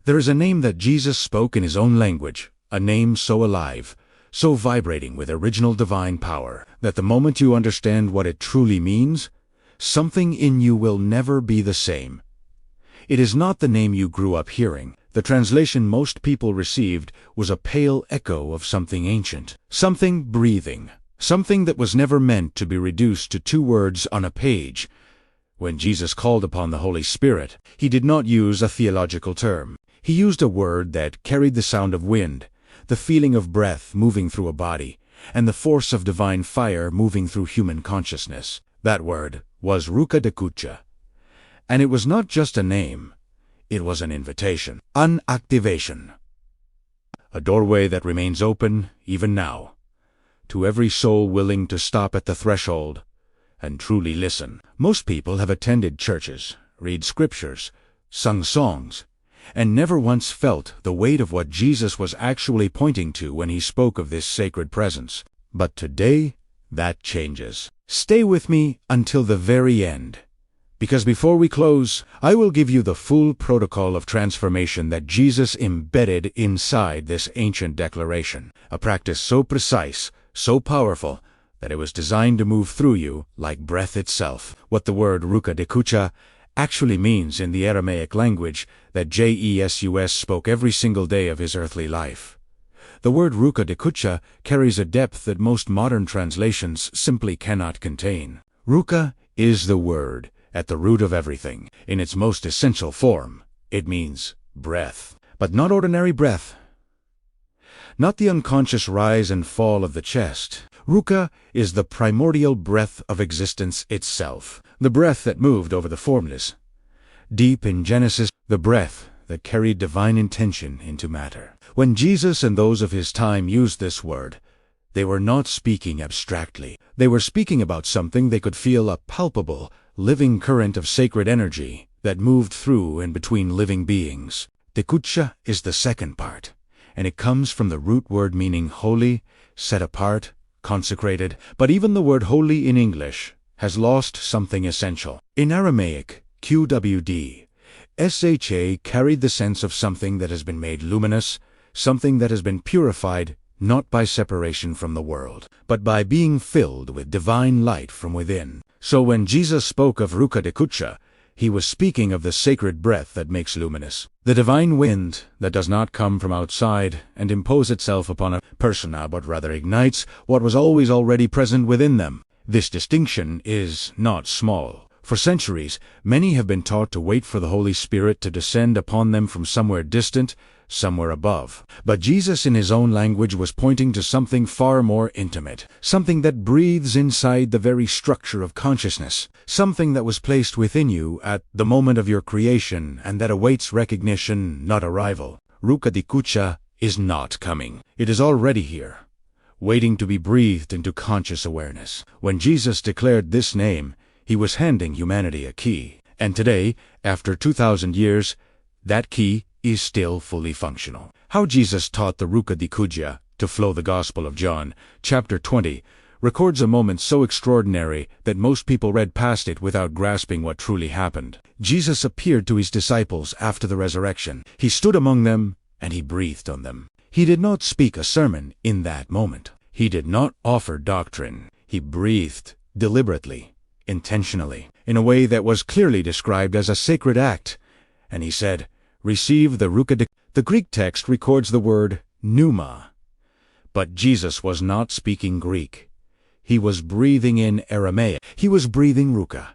There is a name that Jesus spoke in his own language, a name so alive, so vibrating with original divine power, that the moment you understand what it truly means, something in you will never be the same. It is not the name you grew up hearing. The translation most people received was a pale echo of something ancient, something breathing, something that was never meant to be reduced to 2 words on a page. When Jesus called upon the Holy Spirit, he did not use a theological term. He used a word that carried the sound of wind, the feeling of breath moving through a body, and the force of divine fire moving through human consciousness. That word was Ruka Dekucha. And it was not just a name, it was an invitation, an activation. A doorway that remains open, even now, to every soul willing to stop at the threshold and truly listen. Most people have attended churches, read scriptures, sung songs, and never once felt the weight of what Jesus was actually pointing to when he spoke of this sacred presence. But today, that changes. Stay with me until the very end, because before we close, I will give you the full protocol of transformation that Jesus embedded inside this ancient declaration, a practice so precise, so powerful, that it was designed to move through you like breath itself. What the word Ruka Dekucha actually means in the Aramaic language that Jesus spoke every single day of his earthly life. The word Ruka Dekucha carries a depth that most modern translations simply cannot contain. Ruka is the word at the root of everything. In its most essential form, it means breath. But not ordinary breath. Not the unconscious rise and fall of the chest. Ruka is the primordial breath of existence itself, the breath that moved over the formless. Deep in Genesis, the breath that carried divine intention into matter. When Jesus and those of his time used this word, they were not speaking abstractly. They were speaking about something they could feel, a palpable, living current of sacred energy that moved through and between living beings. Dekucha is the second part, and it comes from the root word meaning holy, set apart, consecrated. But even the word holy in English has lost something essential. In Aramaic, QWD, SHA carried the sense of something that has been made luminous, something that has been purified, not by separation from the world, but by being filled with divine light from within. So when Jesus spoke of Ruka Dekucha, he was speaking of the sacred breath that makes luminous, the divine wind that does not come from outside and impose itself upon a persona, but rather ignites what was always already present within them. This distinction is not small. For centuries, many have been taught to wait for the Holy Spirit to descend upon them from somewhere distant, somewhere above. But Jesus in his own language was pointing to something far more intimate, something that breathes inside the very structure of consciousness, something that was placed within you at the moment of your creation and that awaits recognition, not arrival. Ruka Dekucha is not coming. It is already here, waiting to be breathed into conscious awareness. When Jesus declared this name, he was handing humanity a key. And today, after 2,000 years, that key is still fully functional. How Jesus taught the Ruka Dekucha to flow. The Gospel of John, chapter 20, records a moment so extraordinary that most people read past it without grasping what truly happened. Jesus appeared to his disciples after the resurrection. He stood among them, and he breathed on them. He did not speak a sermon in that moment. He did not offer doctrine. He breathed deliberately, intentionally, in a way that was clearly described as a sacred act. And he said, "Receive the Ruka Dekucha." The Greek text records the word pneuma. But Jesus was not speaking Greek. He was breathing in Aramaic. He was breathing Ruka.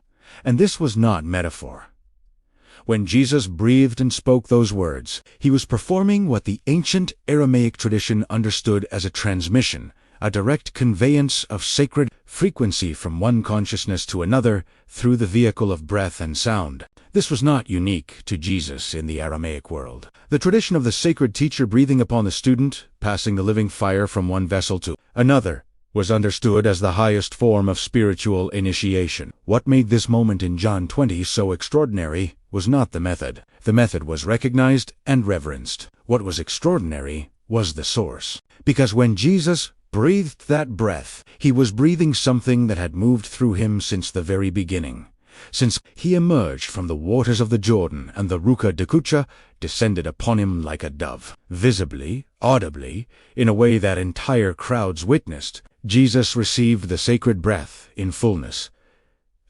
And this was not metaphor. When Jesus breathed and spoke those words, he was performing what the ancient Aramaic tradition understood as a transmission, a direct conveyance of sacred frequency from one consciousness to another through the vehicle of breath and sound. This was not unique to Jesus in the Aramaic world. The tradition of the sacred teacher breathing upon the student, passing the living fire from one vessel to another, was understood as the highest form of spiritual initiation. What made this moment in John 20 so extraordinary was not the method. The method was recognized and reverenced. What was extraordinary was the source. Because when Jesus breathed that breath, he was breathing something that had moved through him since the very beginning. since he emerged from the waters of the Jordan, and the Ruka Dekucha descended upon him like a dove. Visibly, audibly, in a way that entire crowds witnessed, Jesus received the sacred breath in fullness.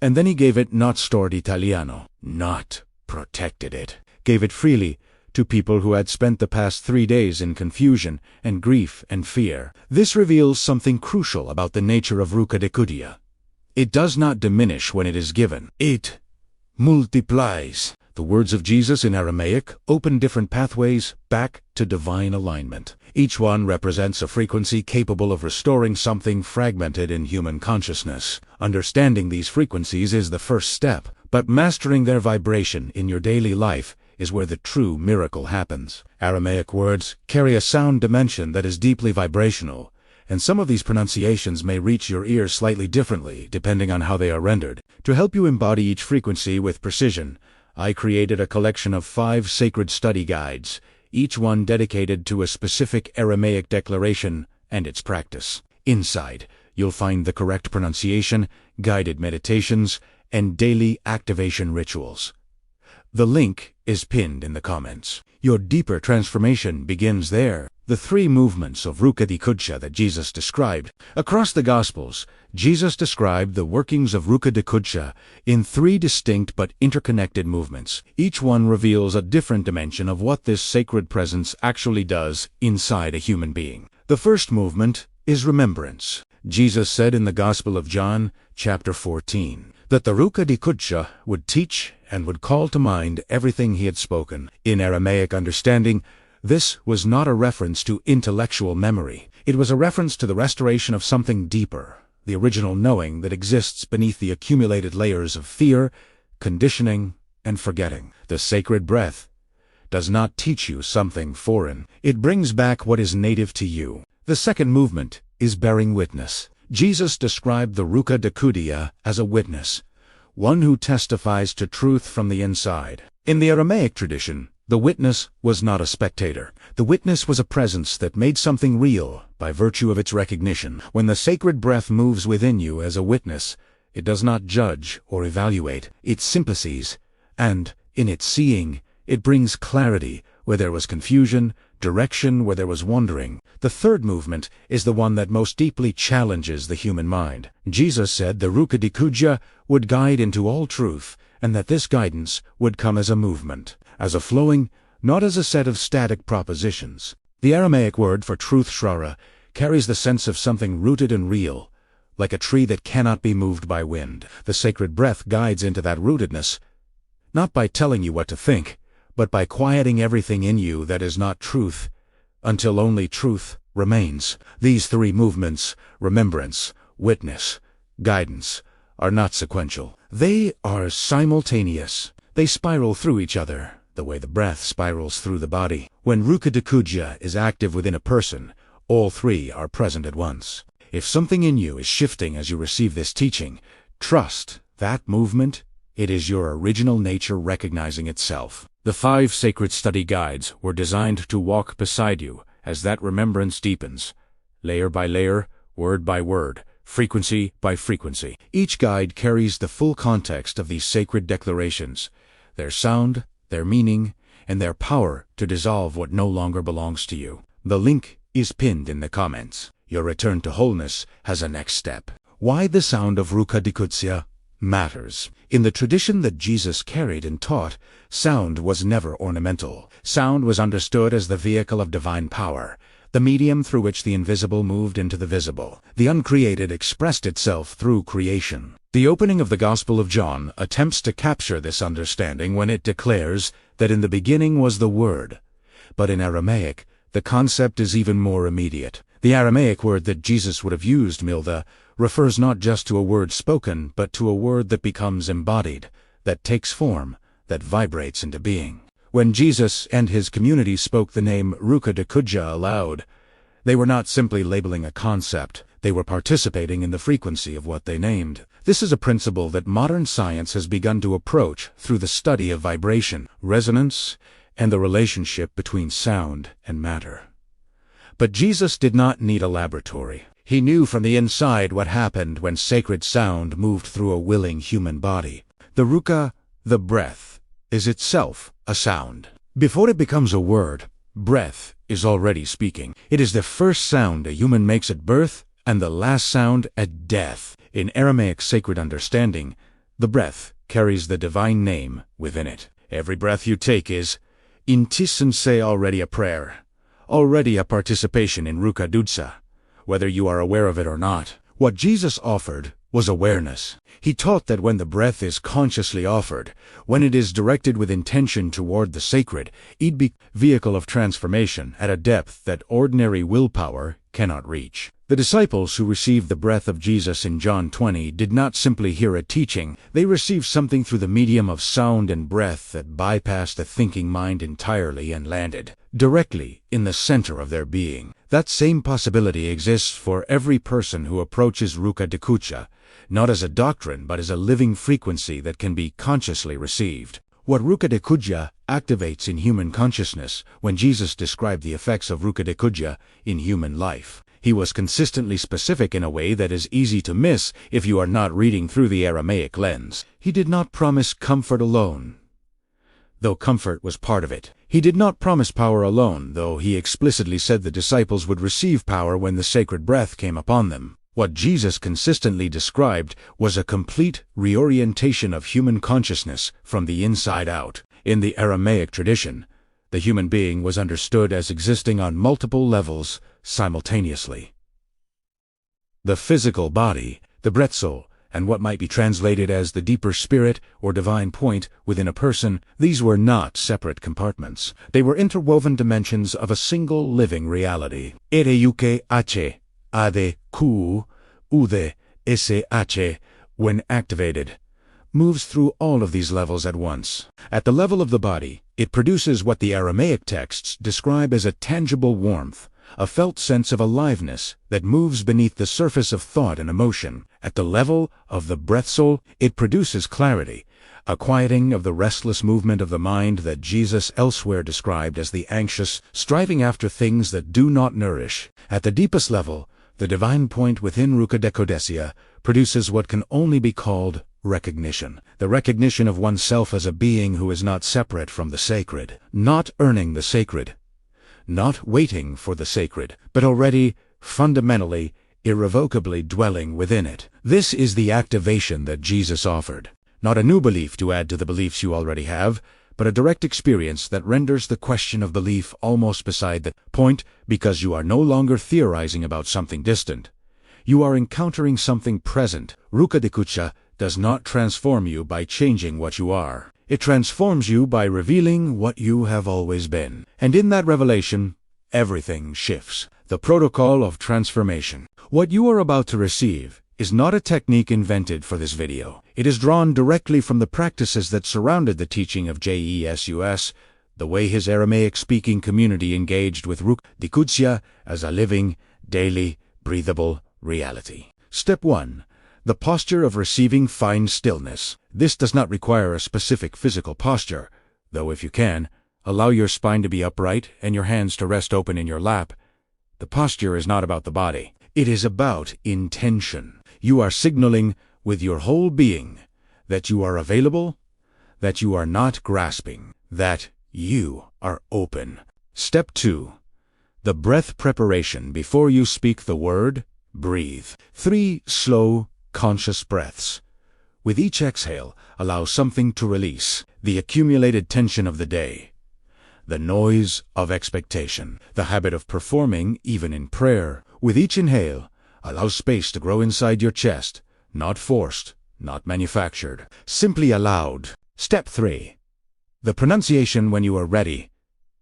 And then he gave it not stored Italiano, not protected it, gave it freely to people who had spent the past 3 days in confusion and grief and fear. This reveals something crucial about the nature of Ruka Dekudia. It does not diminish when it is given. It multiplies. The words of Jesus in Aramaic open different pathways back to divine alignment. Each one represents a frequency capable of restoring something fragmented in human consciousness. Understanding these frequencies is the first step, but mastering their vibration in your daily life is where the true miracle happens. Aramaic words carry a sound dimension that is deeply vibrational, and some of these pronunciations may reach your ears slightly differently depending on how they are rendered. To help you embody each frequency with precision, I created a collection of 5 sacred study guides, each one dedicated to a specific Aramaic declaration and its practice. Inside, you'll find the correct pronunciation, guided meditations, and daily activation rituals. The link is pinned in the comments. Your deeper transformation begins there. The 3 movements of Ruka Dekucha that Jesus described. Across the Gospels, Jesus described the workings of Ruka Dekucha in 3 distinct but interconnected movements. Each one reveals a different dimension of what this sacred presence actually does inside a human being. The first movement is remembrance. Jesus said in the Gospel of John, chapter 14, that the Ruka Dekucha would teach and would call to mind everything he had spoken. In Aramaic understanding, this was not a reference to intellectual memory. It was a reference to the restoration of something deeper, the original knowing that exists beneath the accumulated layers of fear, conditioning, and forgetting. The sacred breath does not teach you something foreign. It brings back what is native to you. The second movement is bearing witness. Jesus described the Ruka Dekudia as a witness, one who testifies to truth from the inside. In the Aramaic tradition, the witness was not a spectator. The witness was a presence that made something real by virtue of its recognition. When the sacred breath moves within you as a witness, it does not judge or evaluate. It sympathizes, and, in its seeing, it brings clarity where there was confusion, direction where there was wandering. The third movement is the one that most deeply challenges the human mind. Jesus said the Ruka Dekudia would guide into all truth, and that this guidance would come as a movement, as a flowing, not as a set of static propositions. The Aramaic word for truth shrara carries the sense of something rooted and real, like a tree that cannot be moved by wind. The sacred breath guides into that rootedness, not by telling you what to think, but by quieting everything in you that is not truth, until only truth remains. These 3 movements, remembrance, witness, guidance, are not sequential. They are simultaneous. They spiral through each other, the way the breath spirals through the body. When Ruka Dekudia is active within a person, all 3 are present at once. If something in you is shifting as you receive this teaching, trust that movement. It is your original nature recognizing itself. The 5 sacred study guides were designed to walk beside you as that remembrance deepens, layer by layer, word by word, frequency by frequency. Each guide carries the full context of these sacred declarations, their sound, their meaning, and their power to dissolve what no longer belongs to you. The link is pinned in the comments. Your return to wholeness has a next step. Why the sound of Ruka Dekudia matters. In the tradition that Jesus carried and taught, sound was never ornamental. Sound was understood as the vehicle of divine power, the medium through which the invisible moved into the visible. The uncreated expressed itself through creation. The opening of the Gospel of John attempts to capture this understanding when it declares that in the beginning was the Word. But in Aramaic, the concept is even more immediate. The Aramaic word that Jesus would have used, milda, refers not just to a word spoken, but to a word that becomes embodied, that takes form, that vibrates into being. When Jesus and his community spoke the name Ruka Dekudia aloud, they were not simply labeling a concept, they were participating in the frequency of what they named. This is a principle that modern science has begun to approach through the study of vibration, resonance, and the relationship between sound and matter. But Jesus did not need a laboratory. He knew from the inside what happened when sacred sound moved through a willing human body. The ruka, the breath, is itself a sound. Before it becomes a word, breath is already speaking. It is the first sound a human makes at birth and the last sound at death. In Aramaic sacred understanding, the breath carries the divine name within it. Every breath you take is, in Tisense, already a prayer, already a participation in Ruka Dudsa, whether you are aware of it or not. What Jesus offered was awareness. He taught that when the breath is consciously offered, when it is directed with intention toward the sacred, it be a vehicle of transformation at a depth that ordinary willpower cannot reach. The disciples who received the breath of Jesus in John 20 did not simply hear a teaching, they received something through the medium of sound and breath that bypassed the thinking mind entirely and landed directly in the center of their being. That same possibility exists for every person who approaches Ruka Dekucha, not as a doctrine but as a living frequency that can be consciously received. What Ruka Dekuja activates in human consciousness when Jesus described the effects of Ruka Dekuja in human life. He was consistently specific in a way that is easy to miss if you are not reading through the Aramaic lens. He did not promise comfort alone, though comfort was part of it. He did not promise power alone, though he explicitly said the disciples would receive power when the sacred breath came upon them. What Jesus consistently described was a complete reorientation of human consciousness from the inside out. In the Aramaic tradition, the human being was understood as existing on multiple levels simultaneously. The physical body, the breath soul, and what might be translated as the deeper spirit or divine point within a person, these were not separate compartments. They were interwoven dimensions of a single living reality. Ereuke ache, ade ku, ude, ese ache, when activated, moves through all of these levels at once. At the level of the body, it produces what the Aramaic texts describe as a tangible warmth, a felt sense of aliveness that moves beneath the surface of thought and emotion. At the level of the breath soul, it produces clarity, a quieting of the restless movement of the mind that Jesus elsewhere described as the anxious, striving after things that do not nourish. At the deepest level, the divine point within Ruka Decodecia produces what can only be called recognition. The recognition of oneself as a being who is not separate from the sacred, not earning the sacred, not waiting for the sacred, but already, fundamentally, irrevocably dwelling within it. This is the activation that Jesus offered. Not a new belief to add to the beliefs you already have, but a direct experience that renders the question of belief almost beside the point, because you are no longer theorizing about something distant. You are encountering something present. Ruka Dekucha does not transform you by changing what you are. It transforms you by revealing what you have always been. And in that revelation, everything shifts. The protocol of transformation. What you are about to receive is not a technique invented for this video. It is drawn directly from the practices that surrounded the teaching of Jesus, the way his Aramaic-speaking community engaged with Ruka Dekucha as a living, daily, breathable reality. Step 1. The posture of receiving fine stillness. This does not require a specific physical posture, though if you can, allow your spine to be upright and your hands to rest open in your lap. The posture is not about the body. It is about intention. You are signaling with your whole being that you are available, that you are not grasping, that you are open. Step 2. The breath preparation before you speak the word, breathe. 3 slow, conscious breaths. With each exhale, allow something to release. The accumulated tension of the day, the noise of expectation, the habit of performing even in prayer. With each inhale, allow space to grow inside your chest, not forced, not manufactured, simply allowed. Step 3. The pronunciation when you are ready.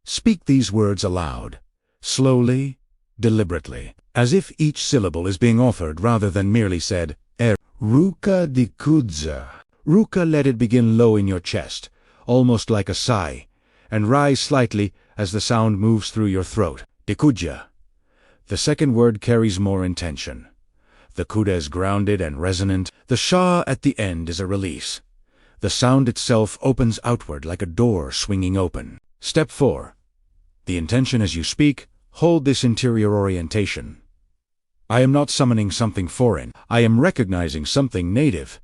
Speak these words aloud, slowly, deliberately, as if each syllable is being offered rather than merely said. Ruka Dekucha. Ruka, let it begin low in your chest, almost like a sigh, and rise slightly as the sound moves through your throat. Dekucha. The second word carries more intention. The kuda is grounded and resonant. The sha at the end is a release. The sound itself opens outward like a door swinging open. Step 4. The intention as you speak, hold this interior orientation. I am not summoning something foreign. I am recognizing something native.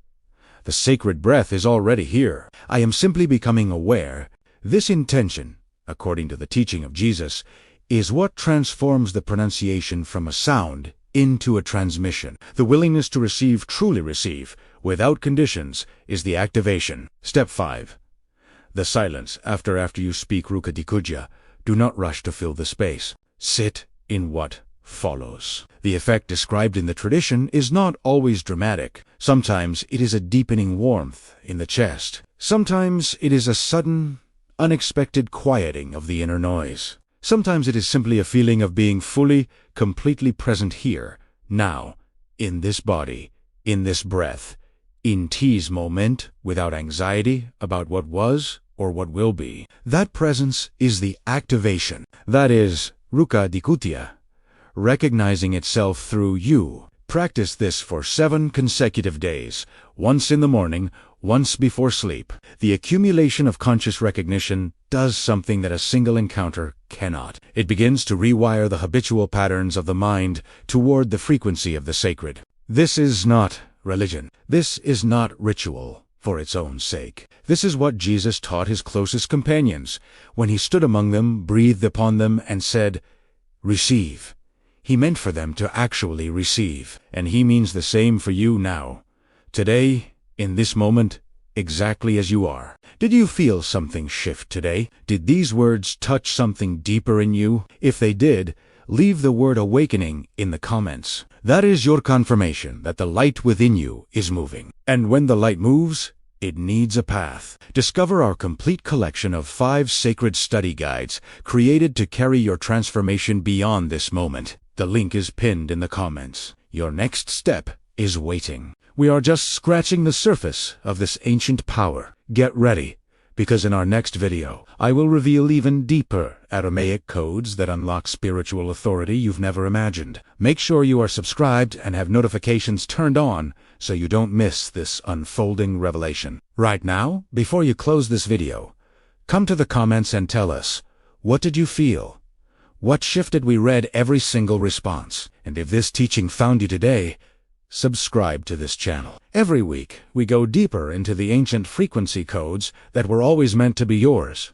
The sacred breath is already here. I am simply becoming aware. This intention, according to the teaching of Jesus, is what transforms the pronunciation from a sound into a transmission. The willingness to receive, truly receive, without conditions, is the activation. Step 5. The silence after you speak Ruka Dikuja. Do not rush to fill the space. Sit in what follows. The effect described in the tradition is not always dramatic. Sometimes it is a deepening warmth in the chest. Sometimes it is a sudden, unexpected quieting of the inner noise. Sometimes it is simply a feeling of being fully, completely present here, now, in this body, in this breath, in T's moment, without anxiety about what was or what will be. That presence is the activation. That is, Ruka Dikutia, recognizing itself through you. Practice this for 7 consecutive days, once in the morning, once before sleep. The accumulation of conscious recognition does something that a single encounter cannot. It begins to rewire the habitual patterns of the mind toward the frequency of the sacred. This is not religion. This is not ritual for its own sake. This is what Jesus taught his closest companions when he stood among them, breathed upon them, and said, "Receive." He meant for them to actually receive. And he means the same for you now. Today, in this moment, exactly as you are. Did you feel something shift today? Did these words touch something deeper in you? If they did, leave the word awakening in the comments. That is your confirmation that the light within you is moving. And when the light moves, it needs a path. Discover our complete collection of 5 sacred study guides created to carry your transformation beyond this moment. The link is pinned in the comments. Your next step is waiting. We are just scratching the surface of this ancient power. Get ready, because in our next video, I will reveal even deeper Aramaic codes that unlock spiritual authority you've never imagined. Make sure you are subscribed and have notifications turned on so you don't miss this unfolding revelation. Right now, before you close this video, come to the comments and tell us, what did you feel? What shifted? We read every single response. And if this teaching found you today, subscribe to this channel. Every week, we go deeper into the ancient frequency codes that were always meant to be yours.